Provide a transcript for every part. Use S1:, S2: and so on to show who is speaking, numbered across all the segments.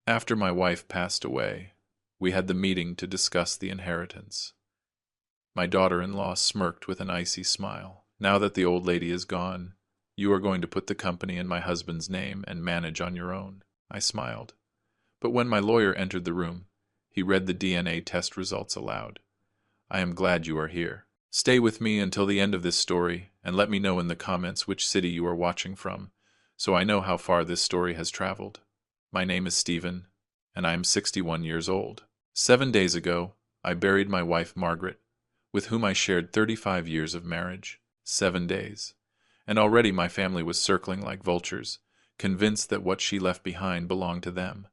S1: After my wife passed away, we had the meeting to discuss the inheritance. My daughter-in-law smirked with an icy smile. Now that the old lady is gone, you are going to put the company in my husband's name and manage on your own. I smiled. But when my lawyer entered the room, he read the DNA test results aloud. I am glad you are here. Stay with me until the end of this story, and let me know in the comments which city you are watching from, so I know how far this story has traveled. My name is Stephen, and I am 61 years old. 7 days ago, I buried my wife Margaret, with whom I shared 35 years of marriage. 7 days. And already my family was circling like vultures, convinced that what she left behind belonged to them.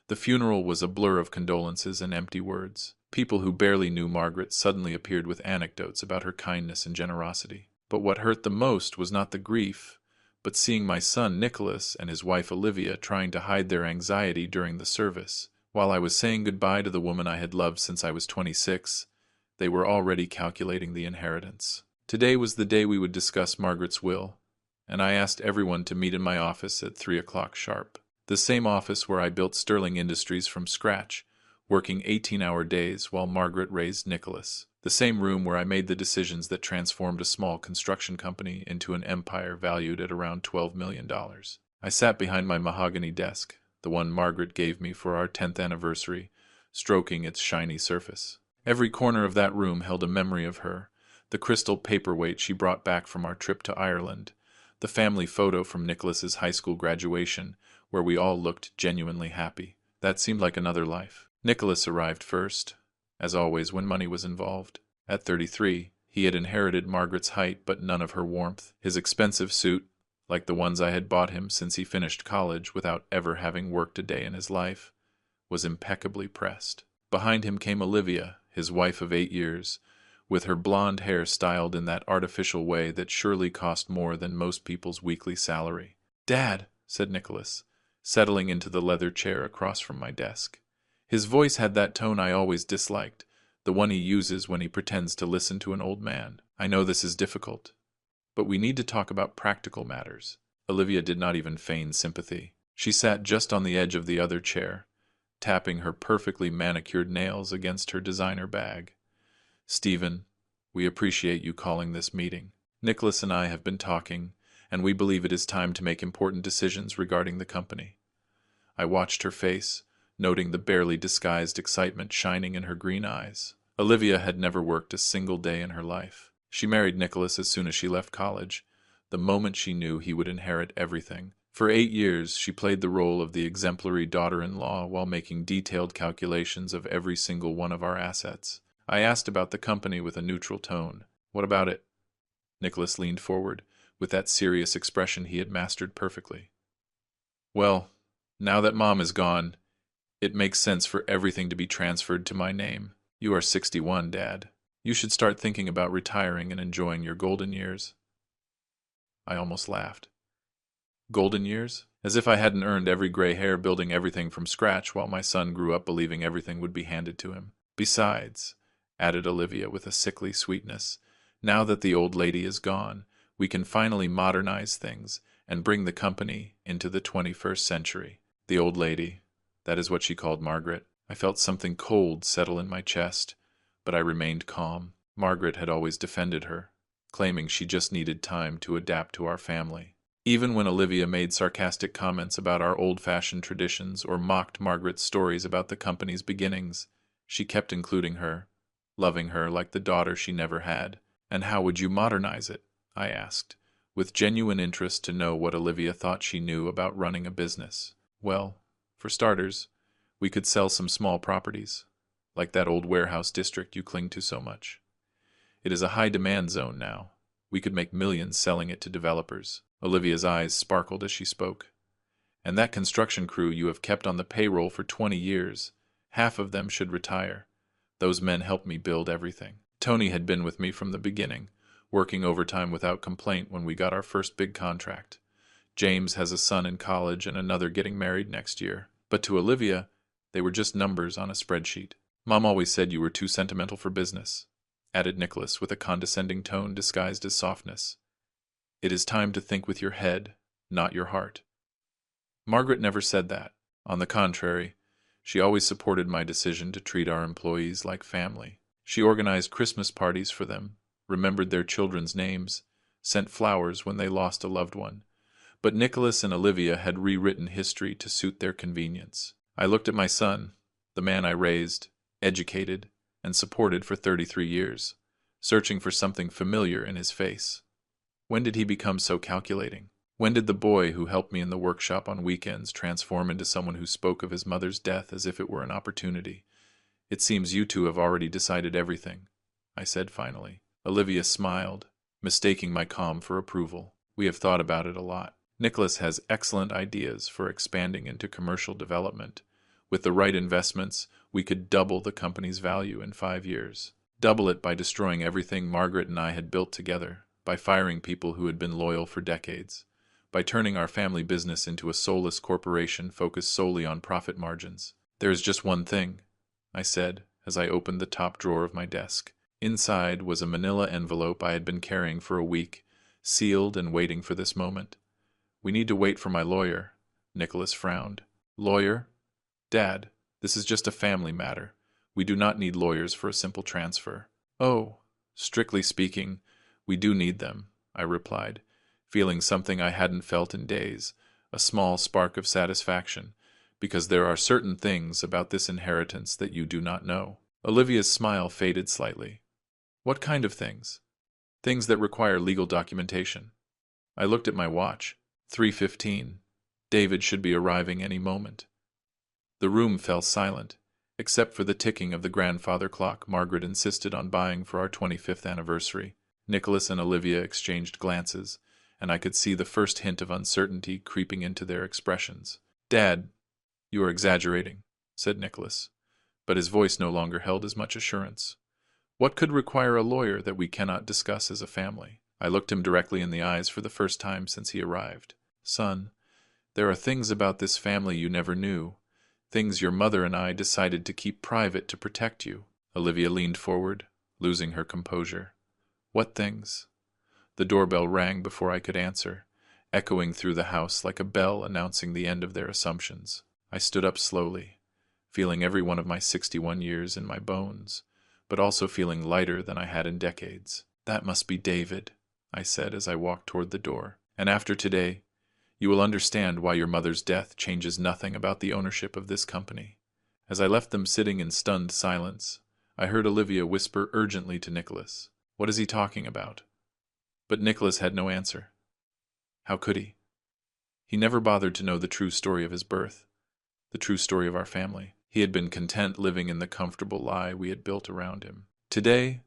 S1: The funeral was a blur of condolences and empty words. People who barely knew Margaret suddenly appeared with anecdotes about her kindness and generosity. But what hurt the most was not the grief, but seeing my son Nicholas and his wife Olivia trying to hide their anxiety during the service. While I was saying goodbye to the woman I had loved since I was 26, they were already calculating the inheritance. Today was the day we would discuss Margaret's will, and I asked everyone to meet in my office at 3 o'clock sharp. The same office where I built Sterling Industries from scratch, working 18-hour days while Margaret raised Nicholas. The same room where I made the decisions that transformed a small construction company into an empire valued at around $12 million. I sat behind my mahogany desk, the one Margaret gave me for our 10th anniversary, stroking its shiny surface. Every corner of that room held a memory of her, the crystal paperweight she brought back from our trip to Ireland, the family photo from Nicholas's high school graduation, where we all looked genuinely happy. That seemed like another life. Nicholas arrived first, as always when money was involved. At 33, he had inherited Margaret's height but none of her warmth. His expensive suit, like the ones I had bought him since he finished college without ever having worked a day in his life, was impeccably pressed. Behind him came Olivia, his wife of 8 years, with her blonde hair styled in that artificial way that surely cost more than most people's weekly salary. "Dad," said Nicholas, settling into the leather chair across from my desk. His voice had that tone I always disliked, the one he uses when he pretends to listen to an old man. "I know this is difficult, but we need to talk about practical matters." Olivia did not even feign sympathy. She sat just on the edge of the other chair, tapping her perfectly manicured nails against her designer bag. "Stephen, we appreciate you calling this meeting. Nicholas and I have been talking, and we believe it is time to make important decisions regarding the company." I watched her face, noting the barely disguised excitement shining in her green eyes. Olivia had never worked a single day in her life. She married Nicholas as soon as she left college, the moment she knew he would inherit everything. For 8 years, she played the role of the exemplary daughter-in-law while making detailed calculations of every single one of our assets. I asked about the company with a neutral tone. "What about it?" Nicholas leaned forward, with that serious expression he had mastered perfectly. "Well, now that Mom is gone, it makes sense for everything to be transferred to my name. You are 61, Dad. You should start thinking about retiring and enjoying your golden years." I almost laughed. Golden years? As if I hadn't earned every gray hair building everything from scratch while my son grew up believing everything would be handed to him. "Besides," added Olivia with a sickly sweetness, "now that the old lady is gone, we can finally modernize things and bring the company into the 21st century. The old lady, that is what she called Margaret. I felt something cold settle in my chest, but I remained calm. Margaret had always defended her, claiming she just needed time to adapt to our family. Even when Olivia made sarcastic comments about our old-fashioned traditions or mocked Margaret's stories about the company's beginnings, she kept including her, loving her like the daughter she never had. "And how would you modernize it?" I asked, with genuine interest to know what Olivia thought she knew about running a business. "Well, for starters, we could sell some small properties, like that old warehouse district you cling to so much. It is a high-demand zone now. We could make millions selling it to developers." Olivia's eyes sparkled as she spoke. "And that construction crew you have kept on the payroll for 20 years, half of them should retire. Those men helped me build everything. Tony had been with me from the beginning, working overtime without complaint when we got our first big contract. James has a son in college and another getting married next year. But to Olivia, they were just numbers on a spreadsheet." "Mom always said you were too sentimental for business," added Nicholas with a condescending tone disguised as softness. "It is time to think with your head, not your heart." Margaret never said that. On the contrary, She always supported my decision to treat our employees like family. She organized Christmas parties for them, remembered their children's names, sent flowers when they lost a loved one. But Nicholas and Olivia had rewritten history to suit their convenience. I looked at my son, the man I raised, educated, and supported for 33 years, searching for something familiar in his face. When did he become so calculating? When did the boy who helped me in the workshop on weekends transform into someone who spoke of his mother's death as if it were an opportunity? It seems you two have already decided everything, I said finally. Olivia smiled, mistaking my calm for approval. We have thought about it a lot. Nicholas has excellent ideas for expanding into commercial development. With the right investments, we could double the company's value in 5 years. Double it by destroying everything Margaret and I had built together, by firing people who had been loyal for decades, by turning our family business into a soulless corporation focused solely on profit margins. There is just one thing, I said as I opened the top drawer of my desk. Inside was a manila envelope I had been carrying for a week, sealed and waiting for this moment. We need to wait for my lawyer. Nicholas frowned. Lawyer? Dad, this is just a family matter. We do not need lawyers for a simple transfer. Oh, strictly speaking, we do need them, I replied, feeling something I hadn't felt in days, a small spark of satisfaction, because there are certain things about this inheritance that you do not know. Olivia's smile faded slightly. What kind of things? Things that require legal documentation. I looked at my watch. 3:15. David should be arriving any moment. The room fell silent, except for the ticking of the grandfather clock Margaret insisted on buying for our 25th anniversary. Nicholas and Olivia exchanged glances, and I could see the first hint of uncertainty creeping into their expressions. Dad, you are exaggerating, said Nicholas, but his voice no longer held as much assurance. What could require a lawyer that we cannot discuss as a family? I looked him directly in the eyes for the first time since he arrived. Son, there are things about this family you never knew, things your mother and I decided to keep private to protect you. Olivia leaned forward, losing her composure. What things? The doorbell rang before I could answer, echoing through the house like a bell announcing the end of their assumptions. I stood up slowly, feeling every one of my 61 years in my bones, but also feeling lighter than I had in decades. That must be David, I said as I walked toward the door. And after today, you will understand why your mother's death changes nothing about the ownership of this company. As I left them sitting in stunned silence, I heard Olivia whisper urgently to Nicholas, "What is he talking about?" But Nicholas had no answer. How could he? He never bothered to know the true story of his birth, the true story of our family. He had been content living in the comfortable lie we had built around him. Today,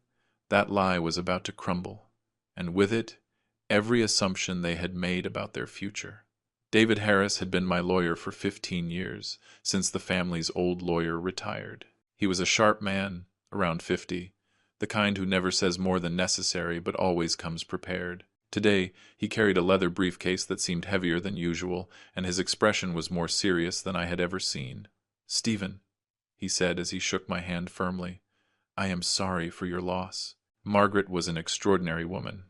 S1: that lie was about to crumble, and with it, every assumption they had made about their future. David Harris had been my lawyer for 15 years, since the family's old lawyer retired. He was a sharp man, around 50, the kind who never says more than necessary but always comes prepared. Today, he carried a leather briefcase that seemed heavier than usual, and his expression was more serious than I had ever seen. "Stephen," he said as he shook my hand firmly, "I am sorry for your loss. Margaret was an extraordinary woman.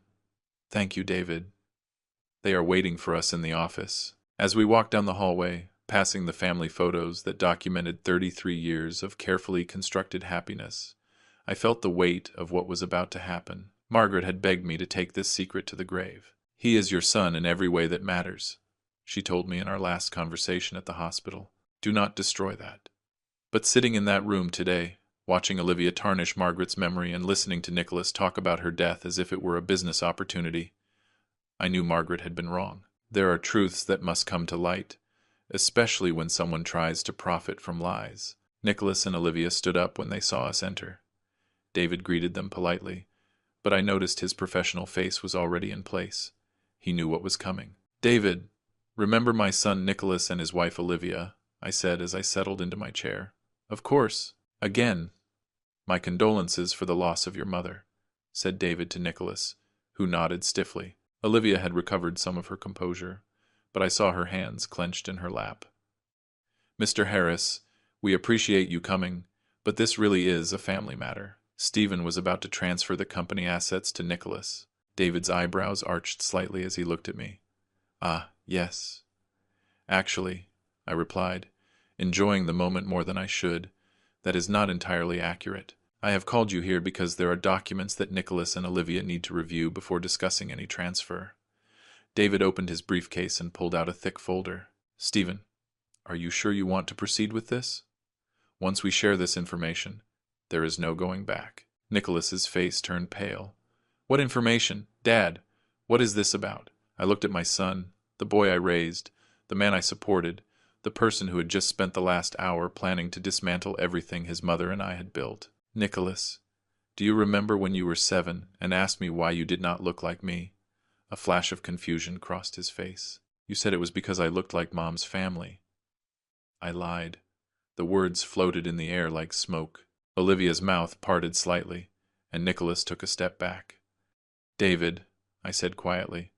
S1: Thank you, David. They are waiting for us in the office." As we walked down the hallway, passing the family photos that documented 33 years of carefully constructed happiness, I felt the weight of what was about to happen. Margaret had begged me to take this secret to the grave. "He is your son in every way that matters," she told me in our last conversation at the hospital. "Do not destroy that." But sitting in that room today, watching Olivia tarnish Margaret's memory and listening to Nicholas talk about her death as if it were a business opportunity, I knew Margaret had been wrong. There are truths that must come to light, especially when someone tries to profit from lies. Nicholas and Olivia stood up when they saw us enter. David greeted them politely, but I noticed his professional face was already in place. He knew what was coming. "David, remember my son Nicholas and his wife Olivia," I said as I settled into my chair. "Of course. Again, my condolences for the loss of your mother," said David to Nicholas, who nodded stiffly. Olivia had recovered some of her composure, but I saw her hands clenched in her lap. "Mr. Harris, we appreciate you coming, but this really is a family matter." Stephen was about to transfer the company assets to Nicholas. David's eyebrows arched slightly as he looked at me. "Ah, yes." "Actually," I replied, enjoying the moment more than I should. That is not entirely accurate. I have called you here because there are documents that Nicholas and Olivia need to review before discussing any transfer. David opened his briefcase and pulled out a thick folder. Stephen, are you sure you want to proceed with this? Once we share this information, there is no going back. Nicholas's face turned pale. What information? Dad, what is this about? I looked at my son, the boy I raised, the man I supported, the person who had just spent the last hour planning to dismantle everything his mother and I had built. Nicholas, do you remember when you were 7 and asked me why you did not look like me? A flash of confusion crossed his face. You said it was because I looked like Mom's family. I lied. The words floated in the air like smoke. Olivia's mouth parted slightly, and Nicholas took a step back. David, I said quietly,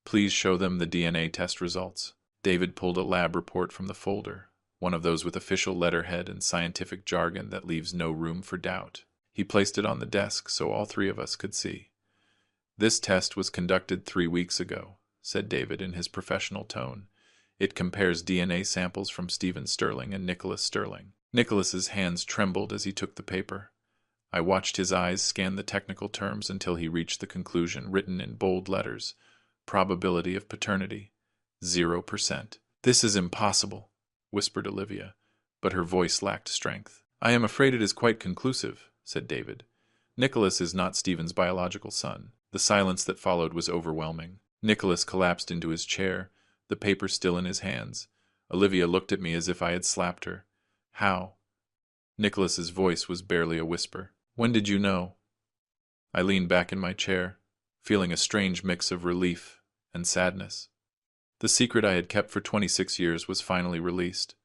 S1: please show them the DNA test results. David pulled a lab report from the folder, one of those with official letterhead and scientific jargon that leaves no room for doubt. He placed it on the desk so all three of us could see. This test was conducted 3 weeks ago, said David in his professional tone. It compares DNA samples from Stephen Sterling and Nicholas Sterling. Nicholas's hands trembled as he took the paper. I watched his eyes scan the technical terms until he reached the conclusion written in bold letters. Probability of paternity, 0%. This is impossible, whispered Olivia, but her voice lacked strength. I am afraid it is quite conclusive, said David. Nicholas is not Stephen's biological son. The silence that followed was overwhelming. Nicholas collapsed into his chair, the paper still in his hands. Olivia looked at me as if I had slapped her. How? Nicholas's voice was barely a whisper. When did you know? I leaned back in my chair, feeling a strange mix of relief and sadness. The secret I had kept for 26 years was finally released.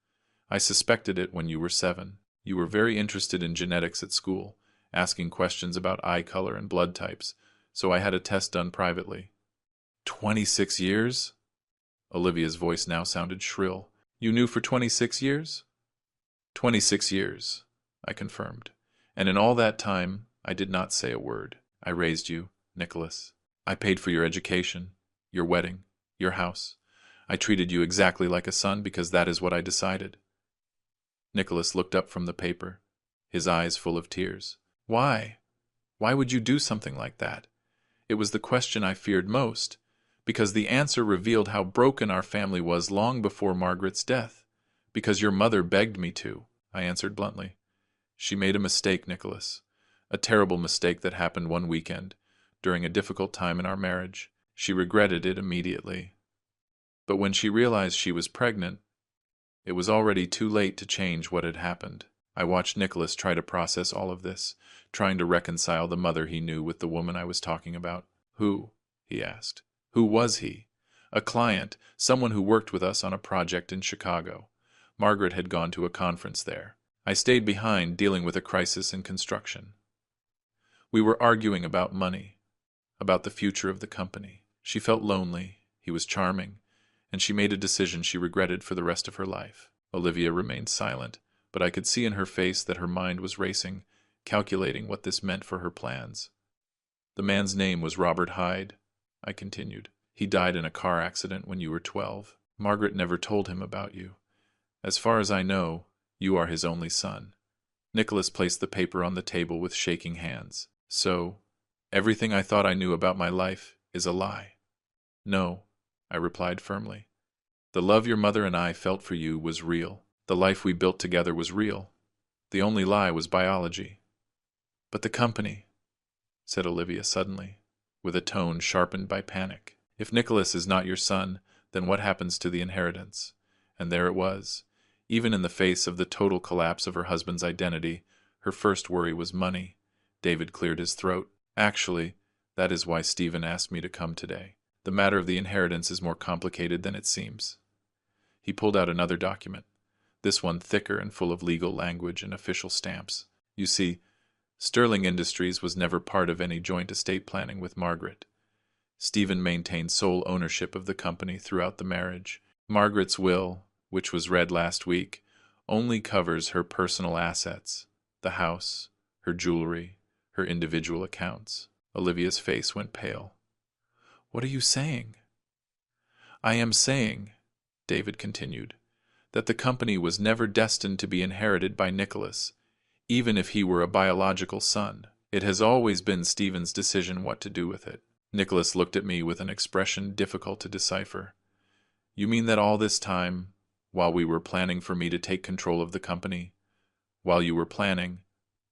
S1: I suspected it when you were 7. You were very interested in genetics at school, asking questions about eye color and blood types, so I had a test done privately. 26 years? Olivia's voice now sounded shrill. You knew for 26 years? 26 years, I confirmed. And in all that time, I did not say a word. I raised you, Nicholas. I paid for your education, your wedding, your house. I treated you exactly like a son because that is what I decided. Nicholas looked up from the paper, his eyes full of tears. Why? Why would you do something like that? It was the question I feared most, because the answer revealed how broken our family was long before Margaret's death. Because your mother begged me to, I answered bluntly. She made a mistake, Nicholas. A terrible mistake that happened one weekend, during a difficult time in our marriage. She regretted it immediately. But when she realized she was pregnant, it was already too late to change what had happened. I watched Nicholas try to process all of this, trying to reconcile the mother he knew with the woman I was talking about. Who? He asked. Who was he? A client, someone who worked with us on a project in Chicago. Margaret had gone to a conference there. I stayed behind, dealing with a crisis in construction. We were arguing about money, about the future of the company. She felt lonely, he was charming, and she made a decision she regretted for the rest of her life. Olivia remained silent, but I could see in her face that her mind was racing, calculating what this meant for her plans. The man's name was Robert Hyde, I continued. He died in a car accident when you were 12. Margaret never told him about you. As far as I know, you are his only son. Nicholas placed the paper on the table with shaking hands. So, everything I thought I knew about my life is a lie. No, I replied firmly. The love your mother and I felt for you was real. The life we built together was real. The only lie was biology. But the company, said Olivia suddenly, with a tone sharpened by panic. If Nicholas is not your son, then what happens to the inheritance? And there it was. Even in the face of the total collapse of her husband's identity, her first worry was money. David cleared his throat. Actually, that is why Stephen asked me to come today. The matter of the inheritance is more complicated than it seems. He pulled out another document, this one thicker and full of legal language and official stamps. You see, Sterling Industries was never part of any joint estate planning with Margaret. Stephen maintained sole ownership of the company throughout the marriage. Margaret's will, which was read last week, only covers her personal assets, the house, her jewelry, her individual accounts. Olivia's face went pale. What are you saying? I am saying, David continued, that the company was never destined to be inherited by Nicholas, even if he were a biological son. It has always been Stephen's decision what to do with it. Nicholas looked at me with an expression difficult to decipher. You mean that all this time, while we were planning for me to take control of the company, while you were planning,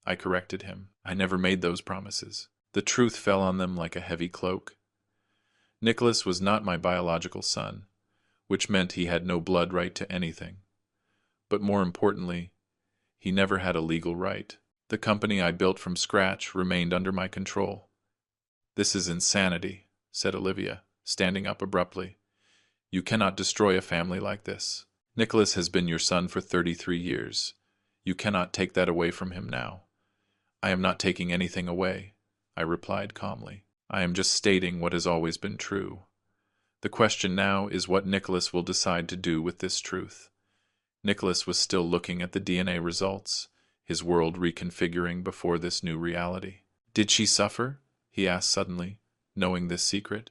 S1: I corrected him. I never made those promises. The truth fell on them like a heavy cloak. Nicholas was not my biological son, which meant he had no blood right to anything. But more importantly, he never had a legal right. The company I built from scratch remained under my control. This is insanity, said Olivia, standing up abruptly. You cannot destroy a family like this. Nicholas has been your son for 33 years. You cannot take that away from him now. I am not taking anything away, I replied calmly. I am just stating what has always been true. The question now is what Nicholas will decide to do with this truth. Nicholas was still looking at the DNA results, his world reconfiguring before this new reality. Did she suffer? He asked suddenly, knowing this secret.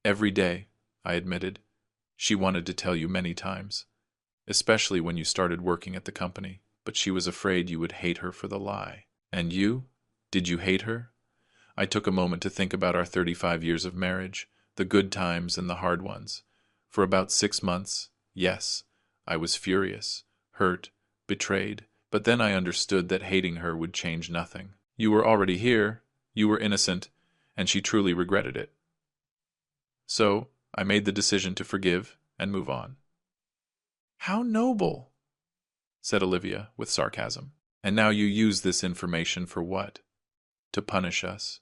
S1: Every day, I admitted. She wanted to tell you many times, especially when you started working at the company, but she was afraid you would hate her for the lie. And you? Did you hate her? I took a moment to think about our 35 years of marriage, the good times and the hard ones. For about 6 months, yes, I was furious, hurt, betrayed, but then I understood that hating her would change nothing. You were already here, you were innocent, and she truly regretted it. So, I made the decision to forgive and move on. How noble, said Olivia with sarcasm. And now you use this information for what? To punish us.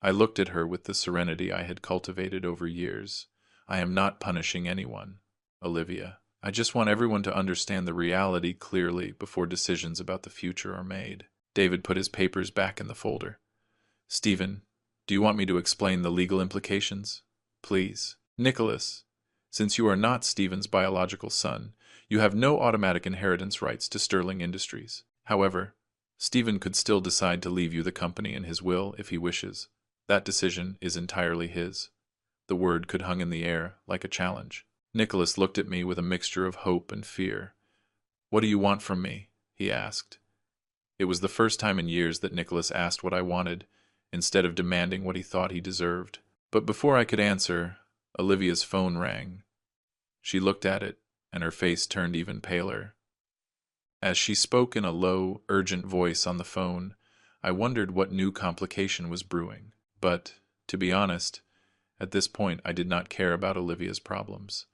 S1: I looked at her with the serenity I had cultivated over years. I am not punishing anyone, Olivia. I just want everyone to understand the reality clearly before decisions about the future are made. David put his papers back in the folder. Stephen, do you want me to explain the legal implications? Please. Nicholas, since you are not Stephen's biological son, you have no automatic inheritance rights to Sterling Industries. However, Stephen could still decide to leave you the company in his will if he wishes. That decision is entirely his. The word could hung in the air like a challenge. Nicholas looked at me with a mixture of hope and fear. What do you want from me? He asked. It was the first time in years that Nicholas asked what I wanted, instead of demanding what he thought he deserved. But before I could answer, Olivia's phone rang. She looked at it, and her face turned even paler. As she spoke in a low, urgent voice on the phone, I wondered what new complication was brewing. But, to be honest, at this point I did not care about Olivia's problems.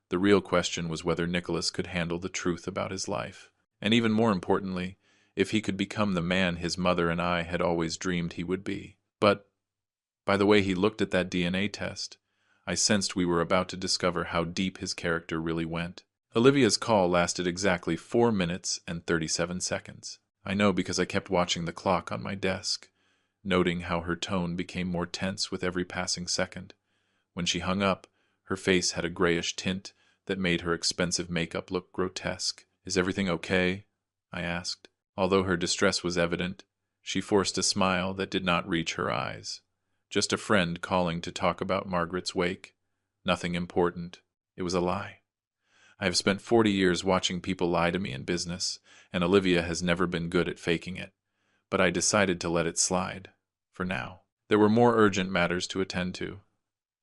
S1: The real question was whether Nicholas could handle the truth about his life, and even more importantly, if he could become the man his mother and I had always dreamed he would be. But, by the way he looked at that DNA test, I sensed we were about to discover how deep his character really went. Olivia's call lasted exactly 4 minutes and 37 seconds. I know because I kept watching the clock on my desk, noting how her tone became more tense with every passing second. When she hung up, her face had a grayish tint that made her expensive makeup look grotesque. Is everything okay? I asked. Although her distress was evident, she forced a smile that did not reach her eyes. Just a friend calling to talk about Margaret's wake. Nothing important. It was a lie. I have spent 40 years watching people lie to me in business, and Olivia has never been good at faking it. But I decided to let it slide, for now. There were more urgent matters to attend to.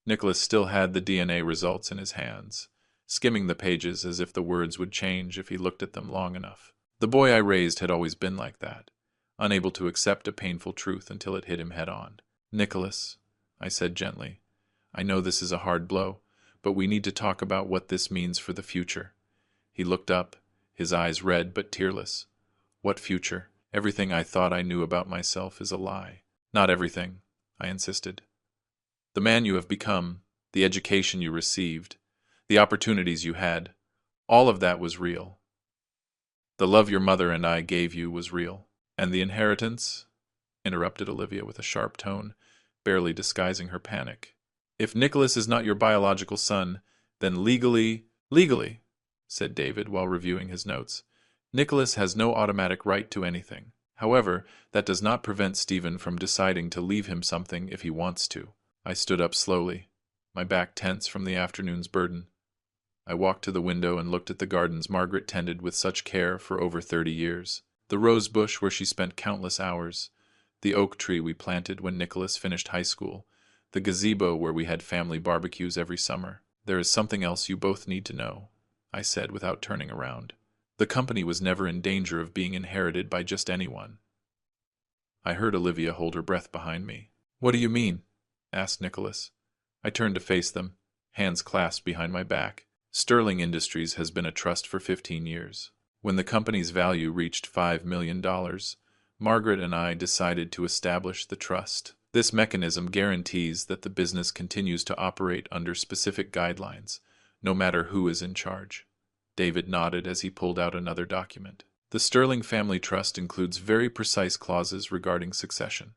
S1: Nicholas still had the DNA results in his hands, skimming the pages as if the words would change if he looked at them long enough. The boy I raised had always been like that, unable to accept a painful truth until it hit him head on. Nicholas, I said gently, I know this is a hard blow, but we need to talk about what this means for the future. He looked up, his eyes red but tearless. What future? Everything I thought I knew about myself is a lie. Not everything, I insisted. The man you have become, the education you received, the opportunities you had, all of that was real. The love your mother and I gave you was real. And the inheritance? Interrupted Olivia with a sharp tone, barely disguising her panic. If Nicholas is not your biological son, then legally, said David while reviewing his notes, Nicholas has no automatic right to anything. However, that does not prevent Stephen from deciding to leave him something if he wants to. I stood up slowly, my back tense from the afternoon's burden. I walked to the window and looked at the gardens Margaret tended with such care for over 30 years. The rose bush where she spent countless hours, the oak tree we planted when Nicholas finished high school, the gazebo where we had family barbecues every summer. "There is something else you both need to know," I said without turning around. "The company was never in danger of being inherited by just anyone." I heard Olivia hold her breath behind me. "What do you mean?" asked Nicholas. I turned to face them, hands clasped behind my back. "Sterling Industries has been a trust for 15 years. When the company's value reached $5 million, Margaret and I decided to establish the trust. This mechanism guarantees that the business continues to operate under specific guidelines, no matter who is in charge." David nodded as he pulled out another document. "The Sterling Family Trust includes very precise clauses regarding succession.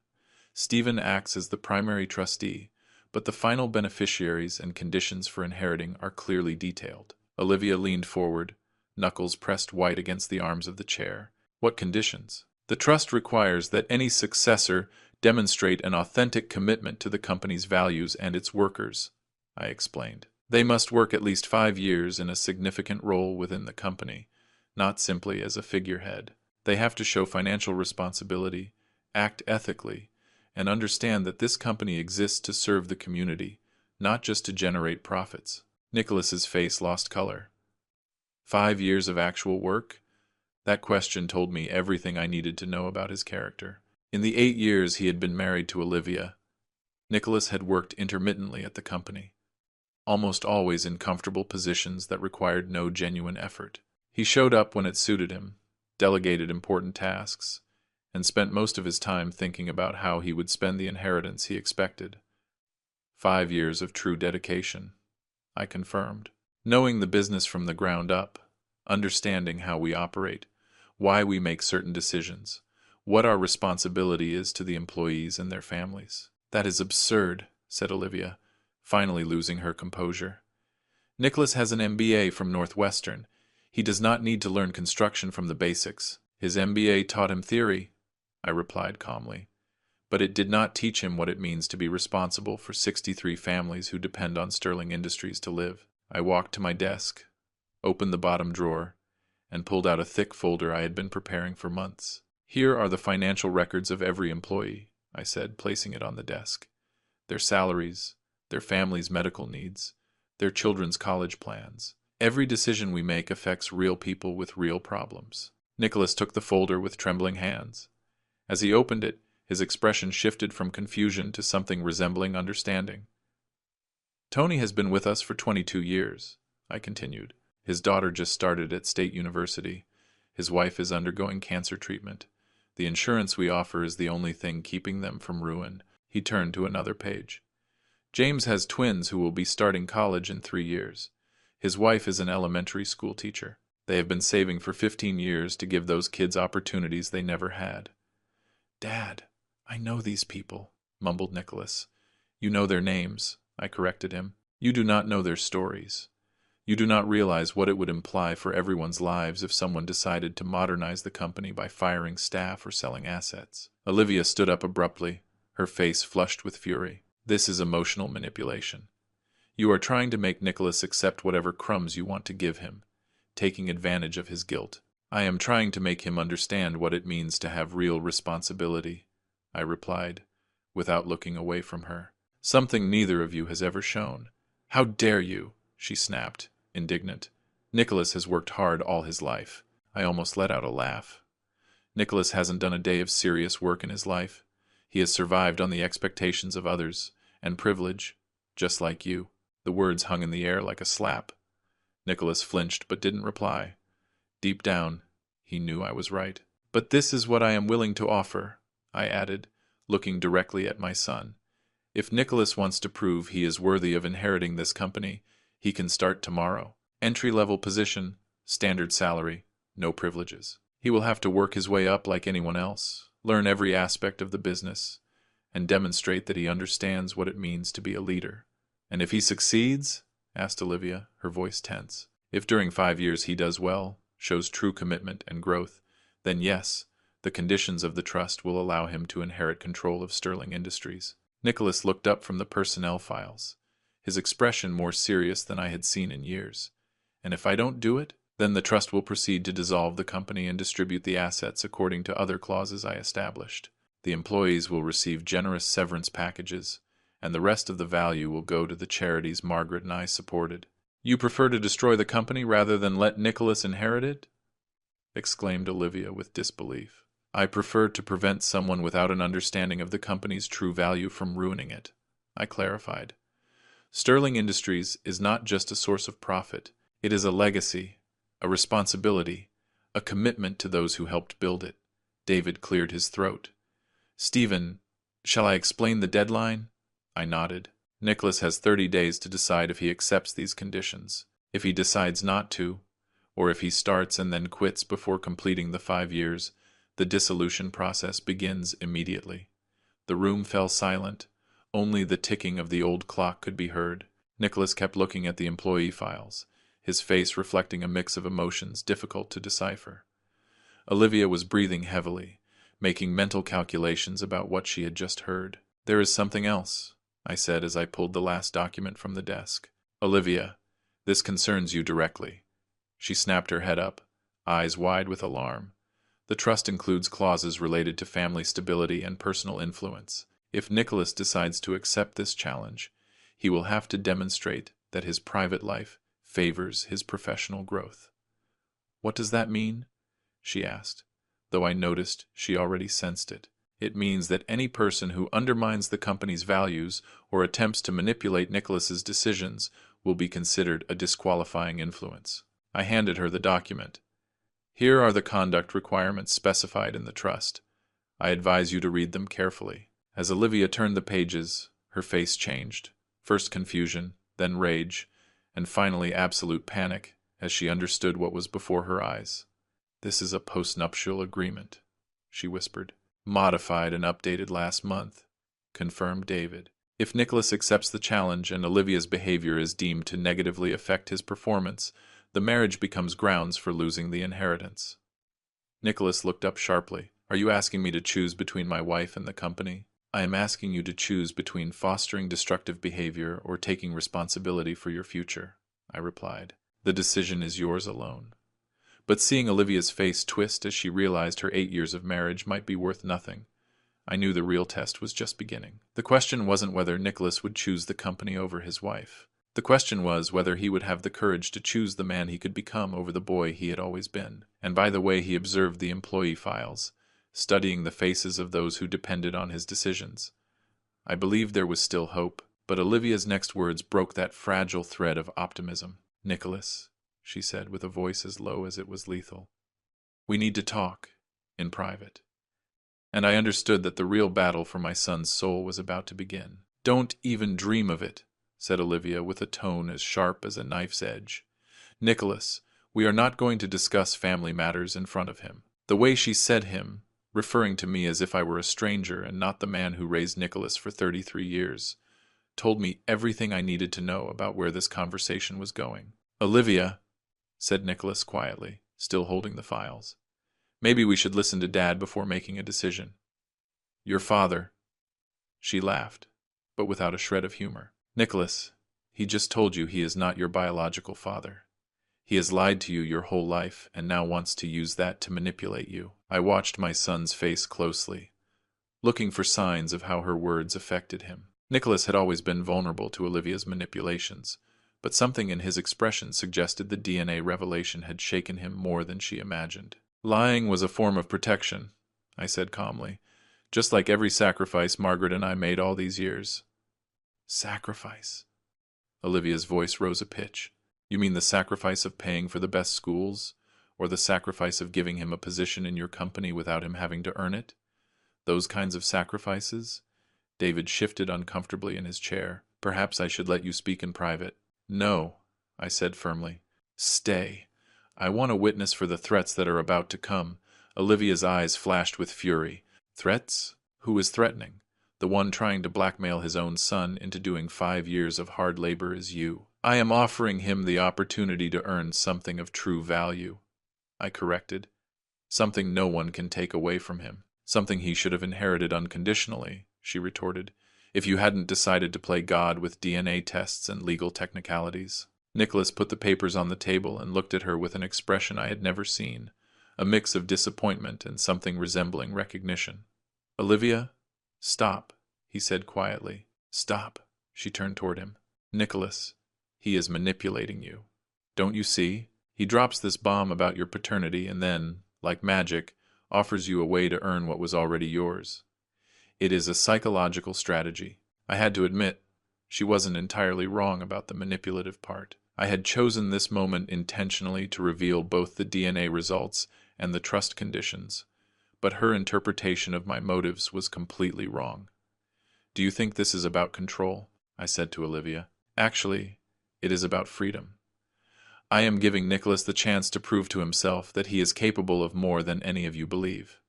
S1: Stephen acts as the primary trustee, but the final beneficiaries and conditions for inheriting are clearly detailed." Olivia leaned forward, knuckles pressed white against the arms of the chair. "What conditions?" "The trust requires that any successor demonstrate an authentic commitment to the company's values and its workers," I explained. "They must work at least 5 years in a significant role within the company, not simply as a figurehead. They have to show financial responsibility, act ethically, and understand that this company exists to serve the community, not just to generate profits." Nicholas's face lost color. 5 years of actual work? That question told me everything I needed to know about his character. In the 8 years he had been married to Olivia, Nicholas had worked intermittently at the company, almost always in comfortable positions that required no genuine effort. He showed up when it suited him, delegated important tasks, and spent most of his time thinking about how he would spend the inheritance he expected. 5 years of true dedication, I confirmed. Knowing the business from the ground up, understanding how we operate, why we make certain decisions, what our responsibility is to the employees and their families. "That is absurd," said Olivia, finally losing her composure. "Nicholas has an MBA from Northwestern. He does not need to learn construction from the basics. His MBA taught him theory," I replied calmly, "but it did not teach him what it means to be responsible for 63 families who depend on Sterling Industries to live." I walked to my desk, opened the bottom drawer, and pulled out a thick folder I had been preparing for months. "Here are the financial records of every employee," I said, placing it on the desk. "Their salaries, their families' medical needs, their children's college plans. Every decision we make affects real people with real problems." Nicholas took the folder with trembling hands. As he opened it, his expression shifted from confusion to something resembling understanding. "Tony has been with us for 22 years, I continued. "His daughter just started at State University. His wife is undergoing cancer treatment. The insurance we offer is the only thing keeping them from ruin." He turned to another page. "James has twins who will be starting college in 3 years. His wife is an elementary school teacher. They have been saving for 15 years to give those kids opportunities they never had." "Dad, I know these people," mumbled Nicholas. "You know their names," I corrected him. "You do not know their stories. You do not realize what it would imply for everyone's lives if someone decided to modernize the company by firing staff or selling assets." Olivia stood up abruptly, her face flushed with fury. "This is emotional manipulation. You are trying to make Nicholas accept whatever crumbs you want to give him, taking advantage of his guilt." "I am trying to make him understand what it means to have real responsibility," I replied, without looking away from her. "Something neither of you has ever shown." "How dare you?" she snapped, indignant. "Nicholas has worked hard all his life." I almost let out a laugh. "Nicholas hasn't done a day of serious work in his life. He has survived on the expectations of others, and privilege, just like you." The words hung in the air like a slap. Nicholas flinched but didn't reply. Deep down, he knew I was right. "But this is what I am willing to offer," I added, looking directly at my son. "If Nicholas wants to prove he is worthy of inheriting this company, he can start tomorrow. Entry-level position, standard salary, no privileges. He will have to work his way up like anyone else, learn every aspect of the business, and demonstrate that he understands what it means to be a leader." "And if he succeeds?" asked Olivia, her voice tense. "If during 5 years he does well, shows true commitment and growth, then yes, the conditions of the trust will allow him to inherit control of Sterling Industries." Nicholas looked up from the personnel files, his expression more serious than I had seen in years. And if I don't do it, then the trust will proceed to dissolve the company and distribute the assets according to other clauses I established. The employees will receive generous severance packages, and the rest of the value will go to the charities Margaret and I supported. You prefer to destroy the company rather than let Nicholas inherit it? Exclaimed Olivia with disbelief. I prefer to prevent someone without an understanding of the company's true value from ruining it, I clarified. Sterling Industries is not just a source of profit. It is a legacy, a responsibility, a commitment to those who helped build it. David cleared his throat. Stephen, shall I explain the deadline? I nodded. Nicholas has 30 days to decide if he accepts these conditions. If he decides not to, or if he starts and then quits before completing the 5 years, the dissolution process begins immediately. The room fell silent. Only the ticking of the old clock could be heard. Nicholas kept looking at the employee files, his face reflecting a mix of emotions difficult to decipher. Olivia was breathing heavily, making mental calculations about what she had just heard. There is something else, I said as I pulled the last document from the desk. Olivia, this concerns you directly. She snapped her head up, eyes wide with alarm. The trust includes clauses related to family stability and personal influence. If Nicholas decides to accept this challenge, he will have to demonstrate that his private life favors his professional growth. What does that mean? She asked, though I noticed she already sensed it. It means that any person who undermines the company's values or attempts to manipulate Nicholas's decisions will be considered a disqualifying influence. I handed her the document. Here are the conduct requirements specified in the trust. I advise you to read them carefully. As Olivia turned the pages, her face changed. First confusion, then rage, and finally absolute panic as she understood what was before her eyes. This is a postnuptial agreement, she whispered. Modified and updated last month, confirmed David. If Nicholas accepts the challenge and Olivia's behavior is deemed to negatively affect his performance, the marriage becomes grounds for losing the inheritance. Nicholas looked up sharply. Are you asking me to choose between my wife and the company? I am asking you to choose between fostering destructive behavior or taking responsibility for your future, I replied. The decision is yours alone. But seeing Olivia's face twist as she realized her 8 years of marriage might be worth nothing, I knew the real test was just beginning. The question wasn't whether Nicholas would choose the company over his wife. The question was whether he would have the courage to choose the man he could become over the boy he had always been. And by the way he observed the employee files, studying the faces of those who depended on his decisions, I believed there was still hope. But Olivia's next words broke that fragile thread of optimism. Nicholas, she said with a voice as low as it was lethal, we need to talk, in private. And I understood that the real battle for my son's soul was about to begin. Don't even dream of it, said Olivia with a tone as sharp as a knife's edge. Nicholas, we are not going to discuss family matters in front of him. The way she said him, referring to me as if I were a stranger and not the man who raised Nicholas for 33 years, told me everything I needed to know about where this conversation was going. Olivia, said Nicholas quietly, still holding the files. Maybe we should listen to Dad before making a decision. Your father. She laughed, but without a shred of humor. Nicholas, he just told you he is not your biological father. He has lied to you your whole life and now wants to use that to manipulate you. I watched my son's face closely, looking for signs of how her words affected him. Nicholas had always been vulnerable to Olivia's manipulations, but something in his expression suggested the DNA revelation had shaken him more than she imagined. Lying was a form of protection, I said calmly, just like every sacrifice Margaret and I made all these years. Sacrifice? Olivia's voice rose a pitch. You mean the sacrifice of paying for the best schools, or the sacrifice of giving him a position in your company without him having to earn it? Those kinds of sacrifices? David shifted uncomfortably in his chair. Perhaps I should let you speak in private. No, I said firmly. Stay. I want a witness for the threats that are about to come. Olivia's eyes flashed with fury. Threats? Who is threatening? The one trying to blackmail his own son into doing 5 years of hard labor is you. I am offering him the opportunity to earn something of true value, I corrected. Something no one can take away from him. Something he should have inherited unconditionally, she retorted, if you hadn't decided to play God with DNA tests and legal technicalities. Nicholas put the papers on the table and looked at her with an expression I had never seen, a mix of disappointment and something resembling recognition. "Olivia, stop," he said quietly. "Stop." She turned toward him. "Nicholas, he is manipulating you. Don't you see? He drops this bomb about your paternity and then, like magic, offers you a way to earn what was already yours. It is a psychological strategy. I had to admit, she wasn't entirely wrong about the manipulative part. I had chosen this moment intentionally to reveal both the DNA results and the trust conditions, but her interpretation of my motives was completely wrong. "Do you think this is about control?" I said to Olivia. "Actually, it is about freedom. I am giving Nicholas the chance to prove to himself that he is capable of more than any of you believe."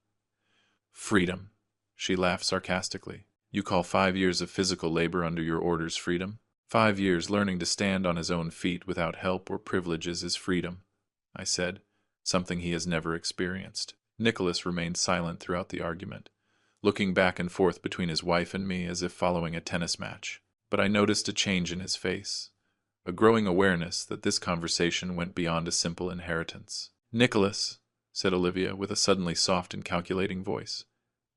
S1: "Freedom," she laughed sarcastically. "You call 5 years of physical labor under your orders freedom? 5 years learning to stand on his own feet without help or privileges is freedom," I said, something he has never experienced. Nicholas remained silent throughout the argument, looking back and forth between his wife and me as if following a tennis match. But I noticed a change in his face, a growing awareness that this conversation went beyond a simple inheritance. "Nicholas," said Olivia with a suddenly soft and calculating voice,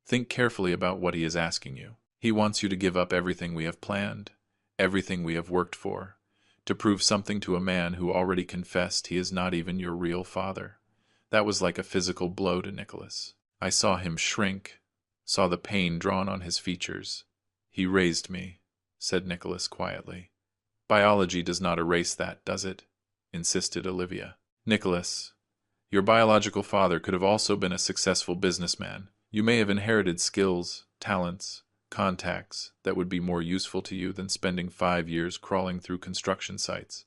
S1: "think carefully about what he is asking you. He wants you to give up everything we have planned, everything we have worked for, to prove something to a man who already confessed he is not even your real father." That was like a physical blow to Nicholas. I saw him shrink, saw the pain drawn on his features. "He raised me," said Nicholas quietly. "Biology does not erase that, does it?" insisted Olivia. "Nicholas, your biological father could have also been a successful businessman. You may have inherited skills, talents, contacts that would be more useful to you than spending 5 years crawling through construction sites."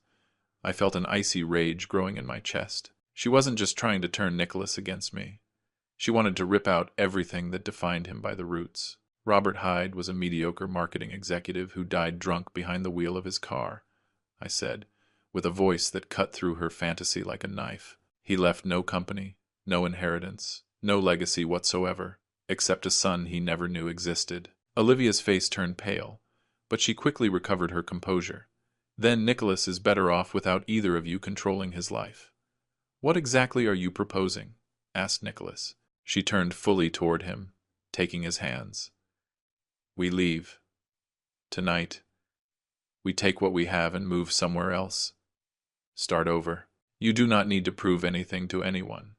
S1: I felt an icy rage growing in my chest. She wasn't just trying to turn Nicholas against me. She wanted to rip out everything that defined him by the roots. Robert Hyde was a mediocre marketing executive who died drunk behind the wheel of his car, I said, with a voice that cut through her fantasy like a knife. He left no company, no inheritance, no legacy whatsoever, except a son he never knew existed. Olivia's face turned pale, but she quickly recovered her composure. "Then Nicholas is better off without either of you controlling his life." "What exactly are you proposing?" asked Nicholas. She turned fully toward him, taking his hands. "We leave. Tonight. We take what we have and move somewhere else. Start over. You do not need to prove anything to anyone."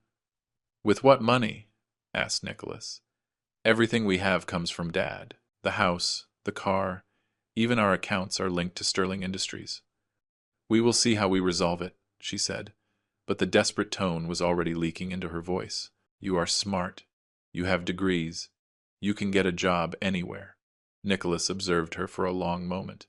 S1: "With what money?" asked Nicholas. "Everything we have comes from Dad. The house, the car, even our accounts are linked to Sterling Industries." "We will see how we resolve it," she said, but the desperate tone was already leaking into her voice. "You are smart. You have degrees. You can get a job anywhere." Nicholas observed her for a long moment,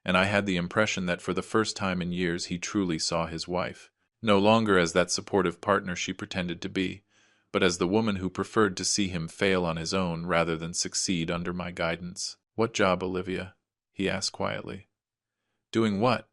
S1: and I had the impression that for the first time in years he truly saw his wife, no longer as that supportive partner she pretended to be, but as the woman who preferred to see him fail on his own rather than succeed under my guidance. "What job, Olivia?" he asked quietly. "Doing what?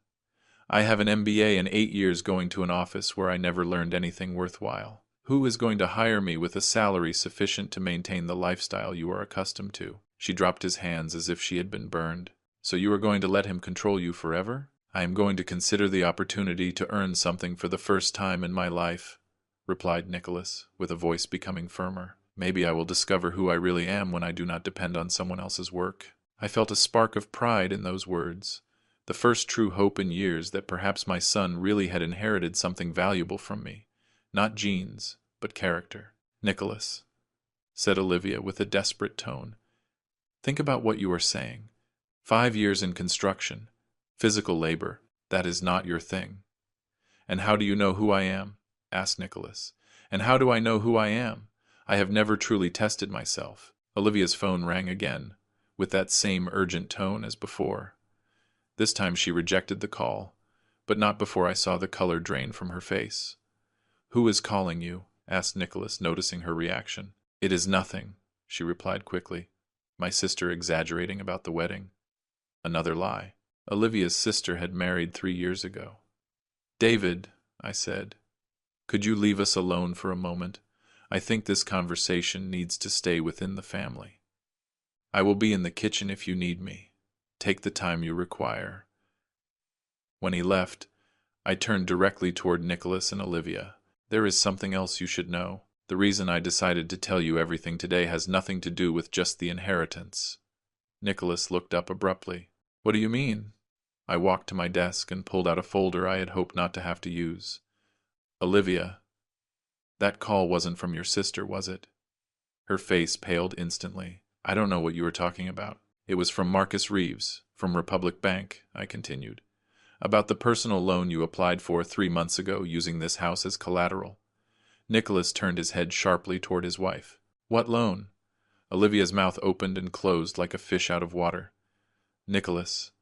S1: I have an MBA and 8 years going to an office where I never learned anything worthwhile. Who is going to hire me with a salary sufficient to maintain the lifestyle you are accustomed to?" She dropped his hands as if she had been burned. "So you are going to let him control you forever?" "I am going to consider the opportunity to earn something for the first time in my life," replied Nicholas, with a voice becoming firmer. "Maybe I will discover who I really am when I do not depend on someone else's work." I felt a spark of pride in those words, the first true hope in years that perhaps my son really had inherited something valuable from me. Not genes, but character. "Nicholas," said Olivia with a desperate tone, "think about what you are saying. 5 years in construction, physical labor, that is not your thing." "And how do you know who I am?" asked Nicholas. "And how do I know who I am? I have never truly tested myself." Olivia's phone rang again, with that same urgent tone as before. This time she rejected the call, but not before I saw the color drain from her face. "Who is calling you?" asked Nicholas, noticing her reaction. "It is nothing," she replied quickly. "My sister exaggerating about the wedding." Another lie. Olivia's sister had married 3 years ago. "David," I said, "could you leave us alone for a moment? I think this conversation needs to stay within the family. I will be in the kitchen if you need me. Take the time you require." When he left, I turned directly toward Nicholas and Olivia. There is something else you should know. The reason I decided to tell you everything today has nothing to do with just the inheritance. Nicholas looked up abruptly. What do you mean? I walked to my desk and pulled out a folder I had hoped not to have to use. Olivia, that call wasn't from your sister, was it? Her face paled instantly. I don't know what you were talking about. It was from Marcus Reeves, from Republic Bank, I continued. About the personal loan you applied for 3 months ago using this house as collateral. Nicholas turned his head sharply toward his wife. What loan? Olivia's mouth opened and closed like a fish out of water. Nicholas,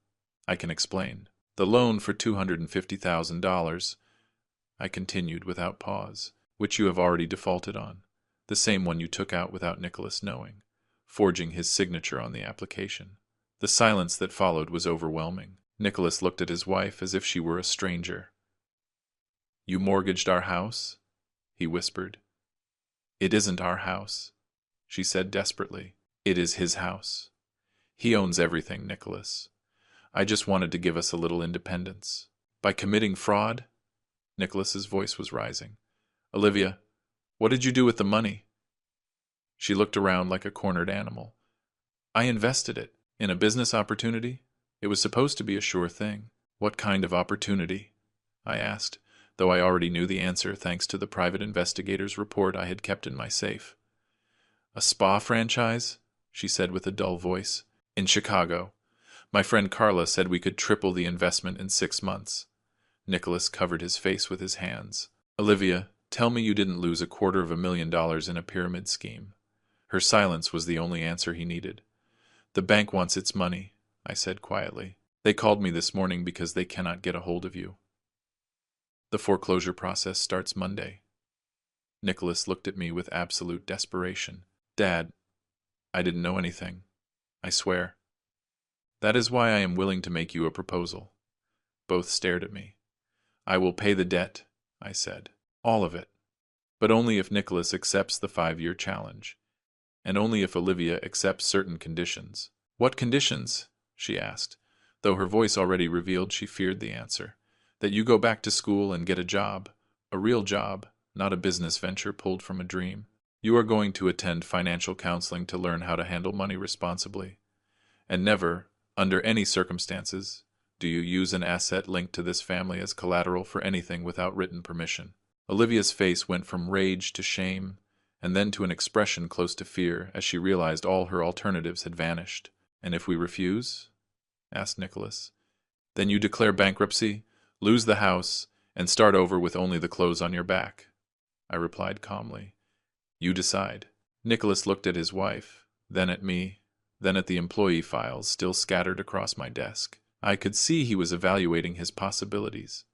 S1: I can explain. The loan for $250,000, I continued without pause, which you have already defaulted on. The same one you took out without Nicholas knowing, forging his signature on the application. The silence that followed was overwhelming. Nicholas looked at his wife as if she were a stranger. You mortgaged our house? He whispered. It isn't our house, she said desperately. It is his house. He owns everything, Nicholas. I just wanted to give us a little independence. By committing fraud? Nicholas's voice was rising. Olivia, what did you do with the money? She looked around like a cornered animal. I invested it in a business opportunity. It was supposed to be a sure thing. What kind of opportunity? I asked, though I already knew the answer thanks to the private investigator's report I had kept in my safe. A spa franchise? She said with a dull voice. In Chicago. My friend Carla said we could triple the investment in 6 months. Nicholas covered his face with his hands. Olivia, tell me you didn't lose $250,000 in a pyramid scheme. Her silence was the only answer he needed. The bank wants its money, I said quietly. They called me this morning because they cannot get a hold of you. The foreclosure process starts Monday. Nicholas looked at me with absolute desperation. Dad, I didn't know anything. I swear. That is why I am willing to make you a proposal. Both stared at me. I will pay the debt, I said. All of it. But only if Nicholas accepts the 5-year challenge. And only if Olivia accepts certain conditions. What conditions? She asked, though her voice already revealed she feared the answer. That you go back to school and get a job. A real job, not a business venture pulled from a dream. You are going to attend financial counseling to learn how to handle money responsibly. And never, under any circumstances, do you use an asset linked to this family as collateral for anything without written permission. Olivia's face went from rage to shame, and then to an expression close to fear as she realized all her alternatives had vanished. And if we refuse? Asked Nicholas. Then you declare bankruptcy, lose the house, and start over with only the clothes on your back. I replied calmly. You decide. Nicholas looked at his wife, then at me, then at the employee files still scattered across my desk. I could see he was evaluating his possibilities.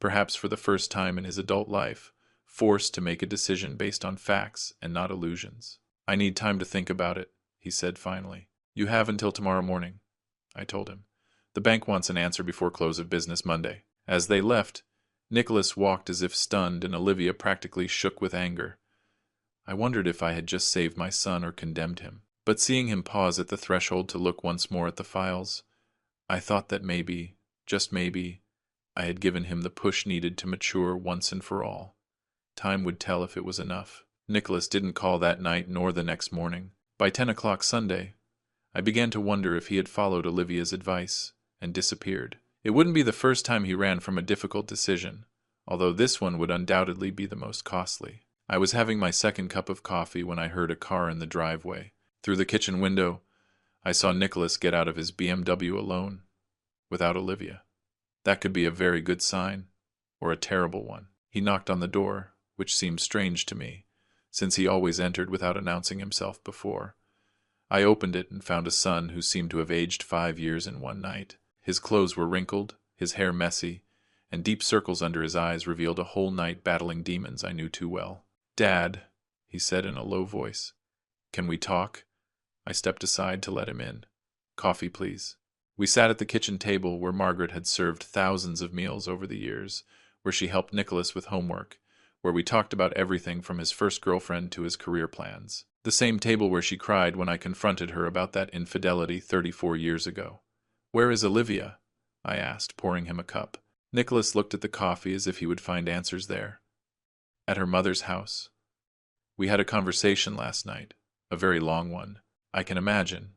S1: Perhaps for the first time in his adult life, forced to make a decision based on facts and not illusions. I need time to think about it, he said finally. You have until tomorrow morning, I told him. The bank wants an answer before close of business Monday. As they left, Nicholas walked as if stunned and Olivia practically shook with anger. I wondered if I had just saved my son or condemned him. But seeing him pause at the threshold to look once more at the files, I thought that maybe, just maybe, I had given him the push needed to mature once and for all. Time would tell if it was enough. Nicholas didn't call that night nor the next morning. By 10 o'clock Sunday, I began to wonder if he had followed Olivia's advice and disappeared. It wouldn't be the first time he ran from a difficult decision, although this one would undoubtedly be the most costly. I was having my second cup of coffee when I heard a car in the driveway. Through the kitchen window, I saw Nicholas get out of his BMW alone, without Olivia. That could be a very good sign, or a terrible one. He knocked on the door, which seemed strange to me, since he always entered without announcing himself before. I opened it and found a son who seemed to have aged 5 years in one night. His clothes were wrinkled, his hair messy, and deep circles under his eyes revealed a whole night battling demons I knew too well. Dad, he said in a low voice. Can we talk? I stepped aside to let him in. Coffee, please. We sat at the kitchen table where Margaret had served thousands of meals over the years, where she helped Nicholas with homework, where we talked about everything from his first girlfriend to his career plans. The same table where she cried when I confronted her about that infidelity 34 years ago. Where is Olivia? I asked, pouring him a cup. Nicholas looked at the coffee as if he would find answers there. At her mother's house. We had a conversation last night, a very long one. I can imagine.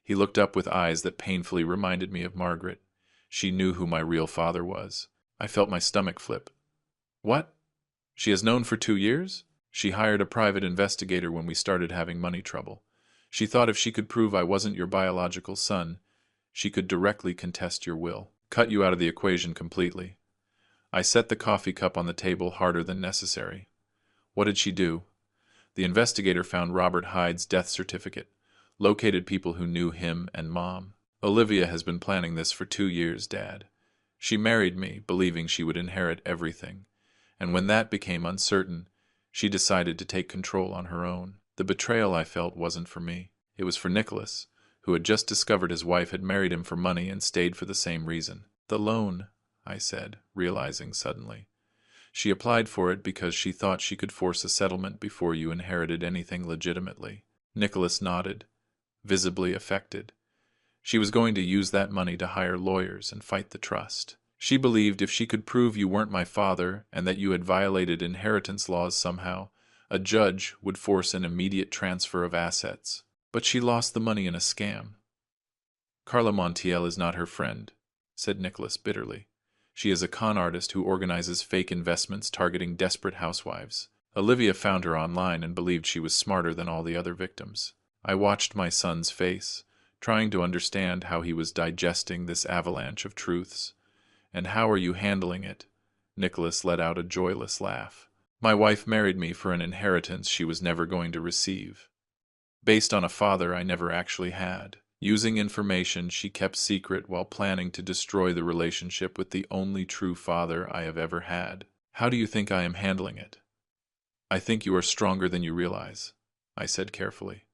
S1: He looked up with eyes that painfully reminded me of Margaret. She knew who my real father was. I felt my stomach flip. What? She has known for 2 years? She hired a private investigator when we started having money trouble. She thought if she could prove I wasn't your biological son, she could directly contest your will, cut you out of the equation completely. I set the coffee cup on the table harder than necessary. What did she do? The investigator found Robert Hyde's death certificate, located people who knew him and Mom. Olivia has been planning this for 2 years, Dad. She married me, believing she would inherit everything, and when that became uncertain, she decided to take control on her own. The betrayal I felt wasn't for me. It was for Nicholas, who had just discovered his wife had married him for money and stayed for the same reason. The loan, I said, realizing suddenly. She applied for it because she thought she could force a settlement before you inherited anything legitimately. Nicholas nodded, visibly affected. She was going to use that money to hire lawyers and fight the trust. She believed if she could prove you weren't my father and that you had violated inheritance laws somehow, a judge would force an immediate transfer of assets. But she lost the money in a scam. Carla Montiel is not her friend, said Nicholas bitterly. She is a con artist who organizes fake investments targeting desperate housewives. Olivia found her online and believed she was smarter than all the other victims. I watched my son's face, trying to understand how he was digesting this avalanche of truths. And how are you handling it? Nicholas let out a joyless laugh. My wife married me for an inheritance she was never going to receive, based on a father I never actually had, using information she kept secret while planning to destroy the relationship with the only true father I have ever had. How do you think I am handling it? I think you are stronger than you realize, I said carefully.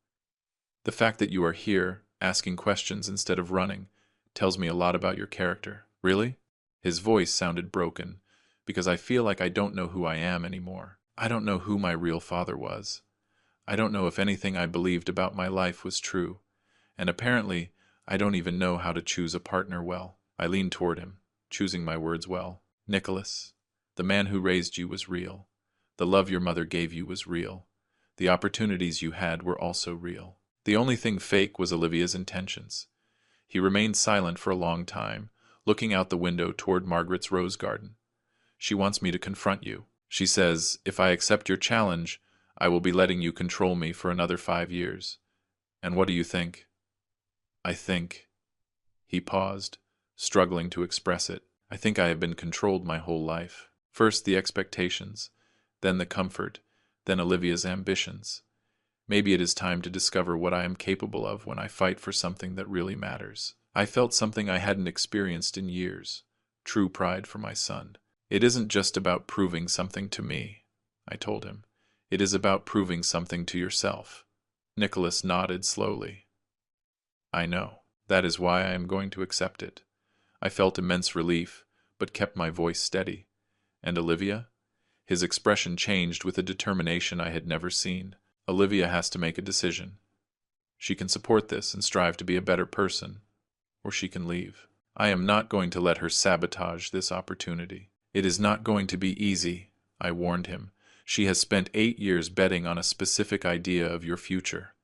S1: The fact that you are here, asking questions instead of running, tells me a lot about your character. Really? His voice sounded broken, because I feel like I don't know who I am anymore. I don't know who my real father was. I don't know if anything I believed about my life was true, and apparently I don't even know how to choose a partner well. I leaned toward him, choosing my words well. Nicholas, the man who raised you was real. The love your mother gave you was real. The opportunities you had were also real. The only thing fake was Olivia's intentions. He remained silent for a long time, looking out the window toward Margaret's rose garden. She wants me to confront you. She says, if I accept your challenge, I will be letting you control me for another 5 years. And what do you think? I think. He paused, struggling to express it. I think I have been controlled my whole life. First the expectations, then the comfort, then Olivia's ambitions. Maybe it is time to discover what I am capable of when I fight for something that really matters. I felt something I hadn't experienced in years, true pride for my son. It isn't just about proving something to me, I told him. It is about proving something to yourself. Nicholas nodded slowly. I know. That is why I am going to accept it. I felt immense relief, but kept my voice steady. And Olivia? His expression changed with a determination I had never seen. Olivia has to make a decision. She can support this and strive to be a better person, or she can leave. I am not going to let her sabotage this opportunity. It is not going to be easy, I warned him. She has spent 8 years betting on a specific idea of your future.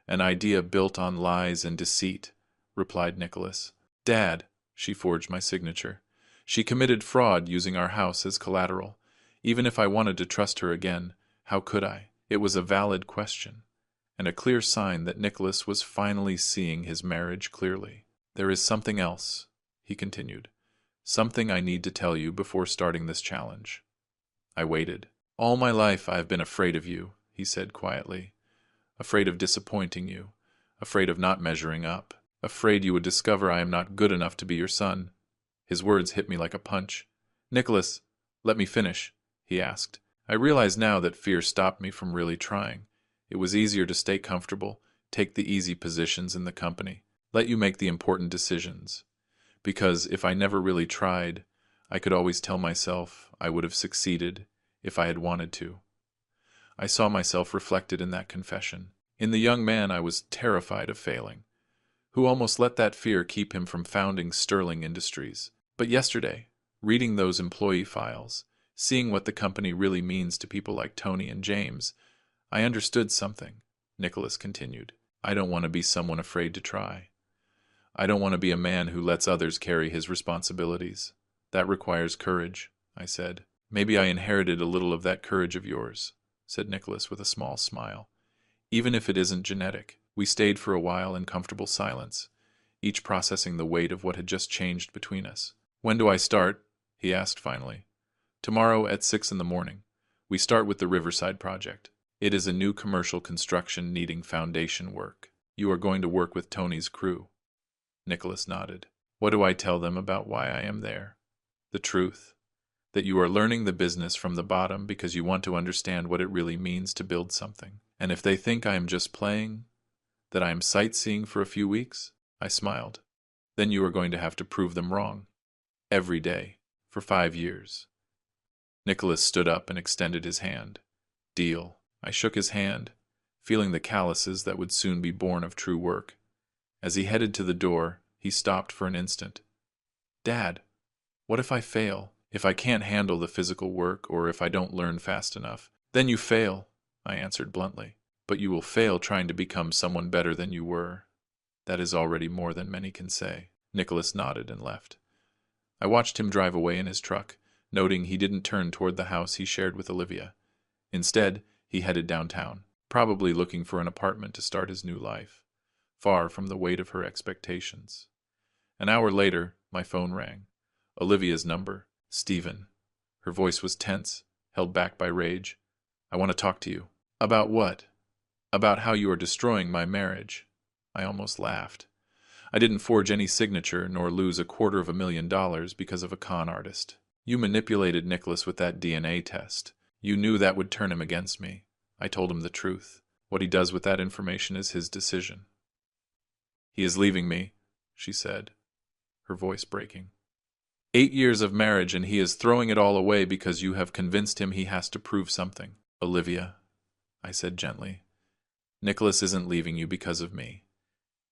S1: An idea built on lies and deceit, replied Nicholas. Dad, she forged my signature. She committed fraud using our house as collateral. Even if I wanted to trust her again, how could I? It was a valid question, and a clear sign that Nicholas was finally seeing his marriage clearly. There is something else, he continued. Something I need to tell you before starting this challenge. I waited. All my life I have been afraid of you, he said quietly. Afraid of disappointing you, afraid of not measuring up, afraid you would discover I am not good enough to be your son. His words hit me like a punch. Nicholas, let me finish, he asked. I realize now that fear stopped me from really trying. It was easier to stay comfortable, take the easy positions in the company, let you make the important decisions. Because if I never really tried, I could always tell myself I would have succeeded if I had wanted to. I saw myself reflected in that confession, in the young man I was terrified of failing, who almost let that fear keep him from founding Sterling Industries. But yesterday, Reading those employee files, seeing what the company really means to people like Tony and James, I understood something, Nicholas continued. I don't want to be someone afraid to try. I don't want to be a man who lets others carry his responsibilities. That requires courage, I said. Maybe I inherited a little of that courage of yours, said Nicholas with a small smile. Even if it isn't genetic. We stayed for a while in comfortable silence, each processing the weight of what had just changed between us. When do I start? He asked finally. Tomorrow at 6 in the morning. We start with the Riverside project. It is a new commercial construction needing foundation work. You are going to work with Tony's crew. Nicholas nodded. What do I tell them about why I am there? The truth. That you are learning the business from the bottom because you want to understand what it really means to build something. And if they think I am just playing, that I am sightseeing for a few weeks, I smiled. Then you are going to have to prove them wrong. Every day. For 5 years. Nicholas stood up and extended his hand. Deal. I shook his hand, feeling the calluses that would soon be born of true work. As he headed to the door, he stopped for an instant. Dad, what if I fail? If I can't handle the physical work, or if I don't learn fast enough? Then you fail, I answered bluntly. But you will fail trying to become someone better than you were. That is already more than many can say. Nicholas nodded and left. I watched him drive away in his truck, noting he didn't turn toward the house he shared with Olivia. Instead, he headed downtown, probably looking for an apartment to start his new life, far from the weight of her expectations. An hour later, my phone rang. Olivia's number. Stephen. Her voice was tense, held back by rage. I want to talk to you. About what? About how you are destroying my marriage. I almost laughed. I didn't forge any signature nor lose $250,000 because of a con artist. You manipulated Nicholas with that DNA test. You knew that would turn him against me. I told him the truth. What he does with that information is his decision. He is leaving me, she said, her voice breaking. 8 years of marriage and he is throwing it all away because you have convinced him he has to prove something. Olivia, I said gently, Nicholas isn't leaving you because of me.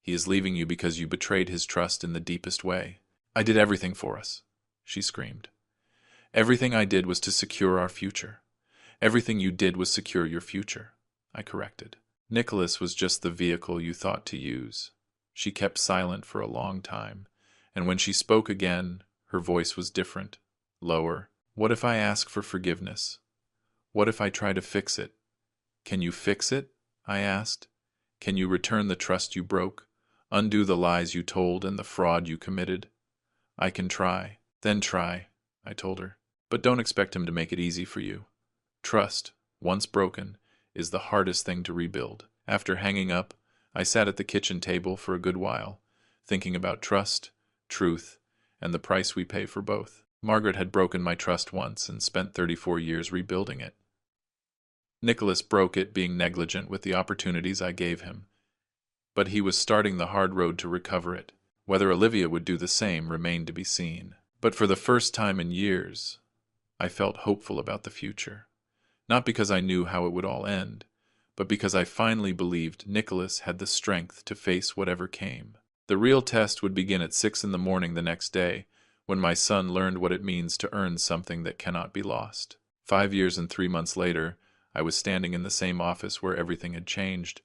S1: He is leaving you because you betrayed his trust in the deepest way. I did everything for us, she screamed. Everything I did was to secure our future. Everything you did was secure your future, I corrected. Nicholas was just the vehicle you thought to use. She kept silent for a long time, and when she spoke again, her voice was different, lower. What if I ask for forgiveness? What if I try to fix it? Can you fix it? I asked. Can you return the trust you broke, undo the lies you told and the fraud you committed? I can try. Then try, I told her. But don't expect him to make it easy for you. Trust, once broken, is the hardest thing to rebuild. After hanging up, I sat at the kitchen table for a good while, thinking about trust, truth, and the price we pay for both. Margaret had broken my trust once and spent 34 years rebuilding it. Nicholas broke it being negligent with the opportunities I gave him. But he was starting the hard road to recover it. Whether Olivia would do the same remained to be seen. But for the first time in years, I felt hopeful about the future. Not because I knew how it would all end, but because I finally believed Nicholas had the strength to face whatever came. The real test would begin at 6 in the morning the next day, when my son learned what it means to earn something that cannot be lost. 5 years and 3 months later, I was standing in the same office where everything had changed,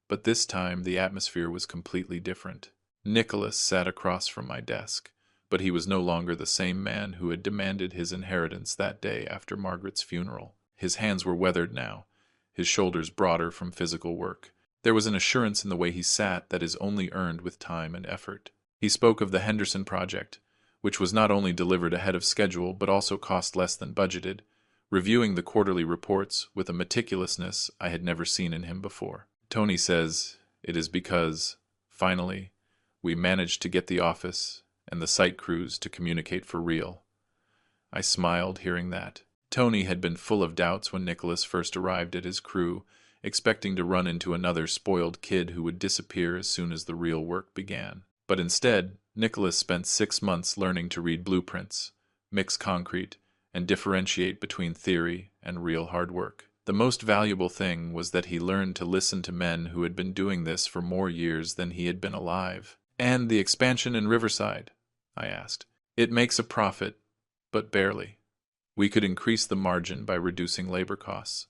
S1: but this time the atmosphere was completely different. Nicholas sat across from my desk, but he was no longer the same man who had demanded his inheritance that day after Margaret's funeral. His hands were weathered now, his shoulders broader from physical work. There was an assurance in the way he sat that is only earned with time and effort. He spoke of the Henderson project, which was not only delivered ahead of schedule but also cost less than budgeted, reviewing the quarterly reports with a meticulousness I had never seen in him before. Tony says it is because, finally, we managed to get the office and the site crews to communicate for real. I smiled hearing that. Tony had been full of doubts when Nicholas first arrived at his crew, expecting to run into another spoiled kid who would disappear as soon as the real work began. But instead, Nicholas spent 6 months learning to read blueprints, mix concrete, and differentiate between theory and real hard work. The most valuable thing was that he learned to listen to men who had been doing this for more years than he had been alive. And the expansion in Riverside? I asked. It makes a profit, but barely. We could increase the margin by reducing labor costs,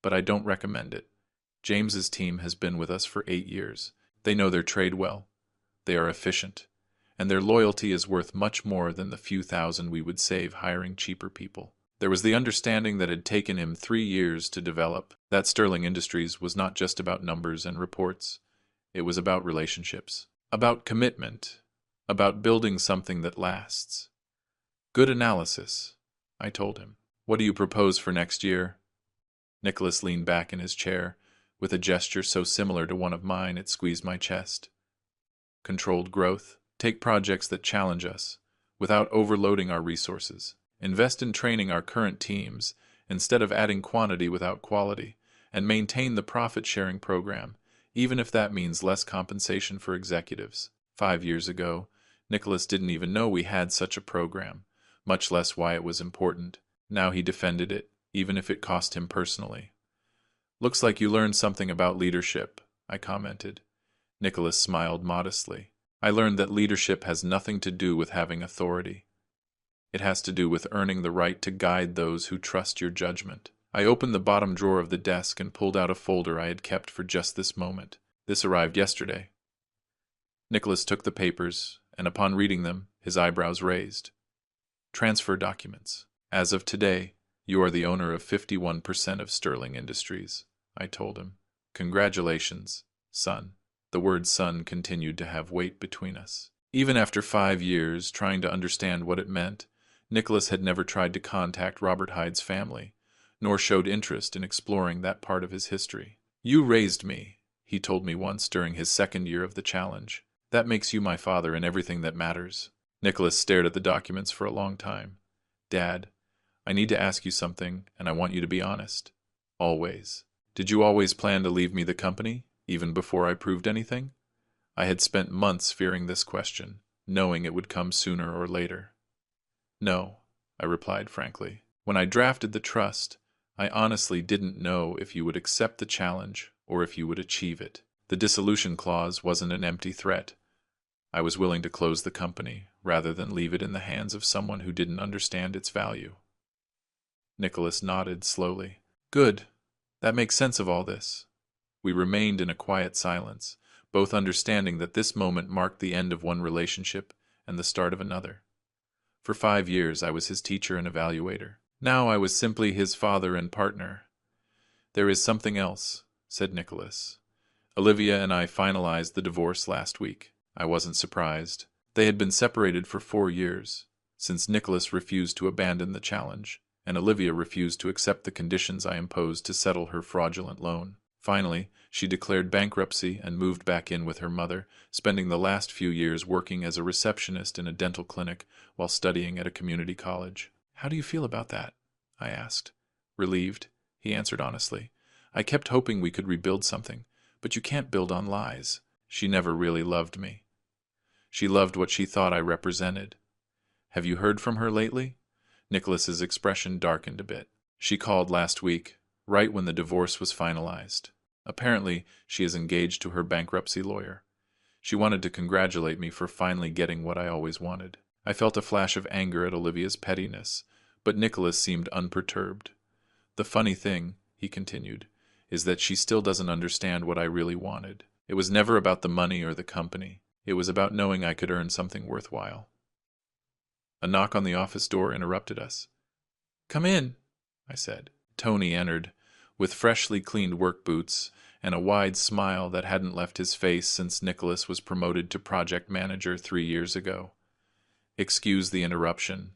S1: but I don't recommend it. James's team has been with us for 8 years. They know their trade well. They are efficient, and their loyalty is worth much more than the few thousand we would save hiring cheaper people. There was the understanding that had taken him 3 years to develop, that Sterling Industries was not just about numbers and reports. It was about relationships, about commitment, about building something that lasts. Good analysis, I told him. What do you propose for next year? Nicholas leaned back in his chair, with a gesture so similar to one of mine it squeezed my chest. Controlled growth. Take projects that challenge us, without overloading our resources. Invest in training our current teams, instead of adding quantity without quality, and maintain the profit-sharing program, even if that means less compensation for executives. 5 years ago, Nicholas didn't even know we had such a program, much less why it was important. Now he defended it, even if it cost him personally. Looks like you learned something about leadership, I commented. Nicholas smiled modestly. I learned that leadership has nothing to do with having authority. It has to do with earning the right to guide those who trust your judgment. I opened the bottom drawer of the desk and pulled out a folder I had kept for just this moment. This arrived yesterday. Nicholas took the papers, and upon reading them, his eyebrows raised. Transfer documents. As of today, you are the owner of 51% of Sterling Industries, I told him. Congratulations, son. The word son continued to have weight between us. Even after 5 years trying to understand what it meant, Nicholas had never tried to contact Robert Hyde's family, nor showed interest in exploring that part of his history. You raised me, he told me once during his 2nd year of the challenge. That makes you my father in everything that matters. Nicholas stared at the documents for a long time. Dad, I need to ask you something, and I want you to be honest. Always. Did you always plan to leave me the company, even before I proved anything? I had spent months fearing this question, knowing it would come sooner or later. No, I replied frankly. When I drafted the trust, I honestly didn't know if you would accept the challenge or if you would achieve it. The dissolution clause wasn't an empty threat. I was willing to close the company, rather than leave it in the hands of someone who didn't understand its value. Nicholas nodded slowly. Good. That makes sense of all this. We remained in a quiet silence, both understanding that this moment marked the end of one relationship and the start of another. For 5 years I was his teacher and evaluator. Now I was simply his father and partner. There is something else, said Nicholas. Olivia and I finalized the divorce last week. I wasn't surprised. They had been separated for 4 years, since Nicholas refused to abandon the challenge, and Olivia refused to accept the conditions I imposed to settle her fraudulent loan. Finally, she declared bankruptcy and moved back in with her mother, spending the last few years working as a receptionist in a dental clinic while studying at a community college. How do you feel about that? I asked. Relieved, he answered honestly. I kept hoping we could rebuild something, but you can't build on lies. She never really loved me. She loved what she thought I represented. Have you heard from her lately? Nicholas's expression darkened a bit. She called last week, right when the divorce was finalized. Apparently, she is engaged to her bankruptcy lawyer. She wanted to congratulate me for finally getting what I always wanted. I felt a flash of anger at Olivia's pettiness, but Nicholas seemed unperturbed. The funny thing, he continued, is that she still doesn't understand what I really wanted. It was never about the money or the company. It was about knowing I could earn something worthwhile. A knock on the office door interrupted us. Come in, I said. Tony entered, with freshly cleaned work boots and a wide smile that hadn't left his face since Nicholas was promoted to project manager 3 years ago. Excuse the interruption,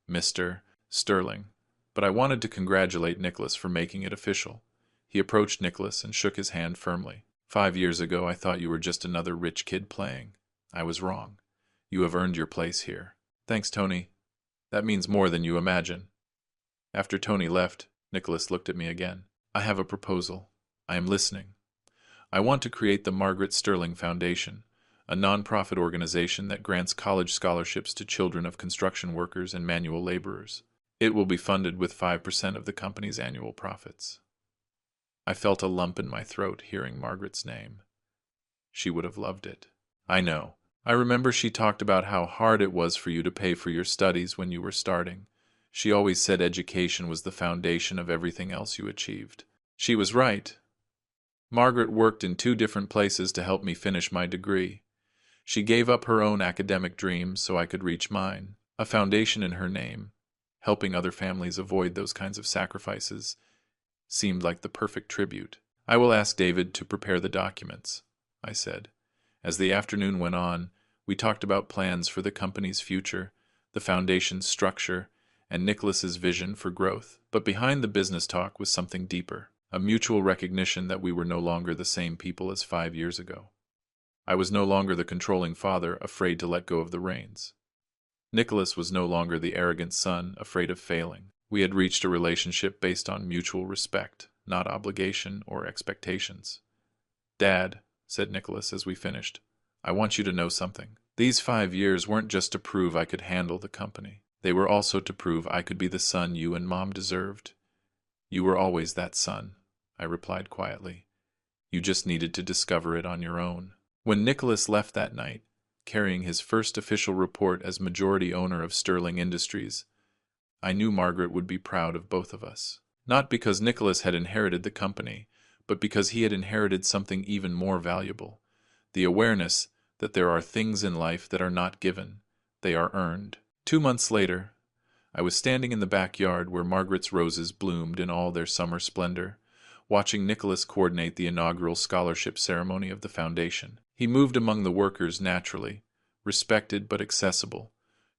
S1: Mr. Sterling, but I wanted to congratulate Nicholas for making it official. He approached Nicholas and shook his hand firmly. 5 years ago I thought you were just another rich kid playing. I was wrong. You have earned your place here. Thanks, Tony. That means more than you imagine. After Tony left, Nicholas looked at me again. I have a proposal. I am listening. I want to create the Margaret Sterling Foundation, a non-profit organization that grants college scholarships to children of construction workers and manual laborers. It will be funded with 5% of the company's annual profits. I felt a lump in my throat hearing Margaret's name. She would have loved it. I know. I remember she talked about how hard it was for you to pay for your studies when you were starting, She always said education was the foundation of everything else you achieved. She was right. Margaret worked in 2 different places to help me finish my degree. She gave up her own academic dreams so I could reach mine. A foundation in her name, helping other families avoid those kinds of sacrifices, seemed like the perfect tribute. I will ask David to prepare the documents, I said. As the afternoon went on, we talked about plans for the company's future, the foundation's structure, and Nicholas's vision for growth. But behind the business talk was something deeper, a mutual recognition that we were no longer the same people as 5 years ago. I was no longer the controlling father, afraid to let go of the reins. Nicholas was no longer the arrogant son, afraid of failing. We had reached a relationship based on mutual respect, not obligation or expectations. "Dad," said Nicholas as we finished, "I want you to know something. These 5 years weren't just to prove I could handle the company. They were also to prove I could be the son you and Mom deserved. You were always that son," I replied quietly. "You just needed to discover it on your own." When Nicholas left that night, carrying his first official report as majority owner of Sterling Industries, I knew Margaret would be proud of both of us. Not because Nicholas had inherited the company, but because he had inherited something even more valuable, the awareness that there are things in life that are not given, they are earned. 2 months later, I was standing in the backyard where Margaret's roses bloomed in all their summer splendor, watching Nicholas coordinate the inaugural scholarship ceremony of the foundation. He moved among the workers naturally, respected but accessible,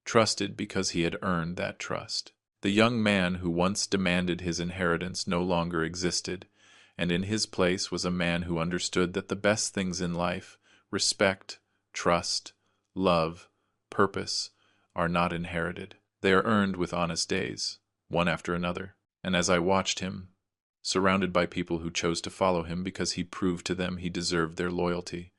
S1: trusted because he had earned that trust. The young man who once demanded his inheritance no longer existed, and in his place was a man who understood that the best things in life, respect, trust, love, purpose, are not inherited. They are earned with honest days, one after another. And as I watched him, surrounded by people who chose to follow him because he proved to them he deserved their loyalty,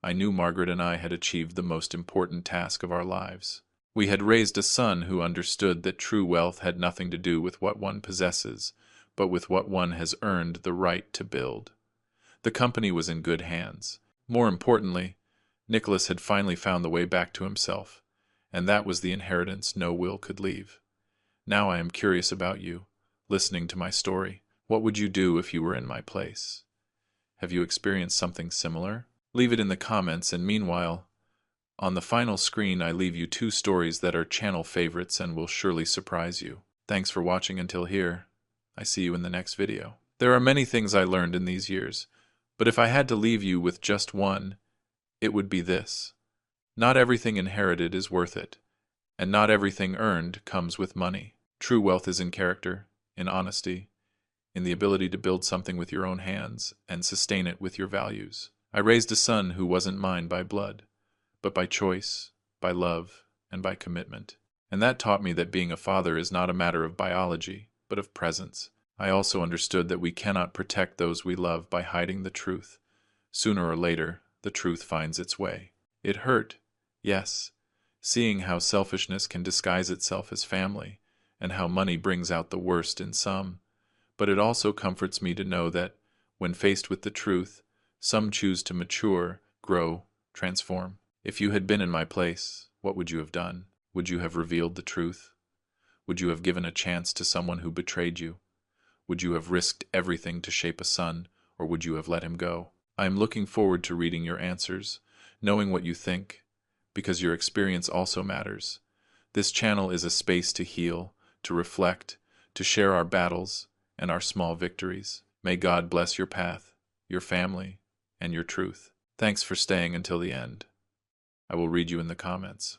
S1: I knew Margaret and I had achieved the most important task of our lives. We had raised a son who understood that true wealth had nothing to do with what one possesses, but with what one has earned the right to build. The company was in good hands. More importantly, Nicholas had finally found the way back to himself, and that was the inheritance no will could leave. Now I am curious about you, listening to my story. What would you do if you were in my place? Have you experienced something similar? Leave it in the comments, and meanwhile, on the final screen I leave you 2 stories that are channel favorites and will surely surprise you. Thanks for watching until here. I see you in the next video. There are many things I learned in these years, but if I had to leave you with just one, it would be this. Not everything inherited is worth it, and not everything earned comes with money. True wealth is in character, in honesty, in the ability to build something with your own hands and sustain it with your values. I raised a son who wasn't mine by blood, but by choice, by love, and by commitment. And that taught me that being a father is not a matter of biology, but of presence. I also understood that we cannot protect those we love by hiding the truth. Sooner or later, the truth finds its way. It hurt, yes, seeing how selfishness can disguise itself as family, and how money brings out the worst in some. But it also comforts me to know that, when faced with the truth, some choose to mature, grow, transform. If you had been in my place, what would you have done? Would you have revealed the truth? Would you have given a chance to someone who betrayed you? Would you have risked everything to shape a son, or would you have let him go? I am looking forward to reading your answers, knowing what you think, because your experience also matters. This channel is a space to heal, to reflect, to share our battles and our small victories. May God bless your path, your family, and your truth. Thanks for staying until the end. I will read you in the comments.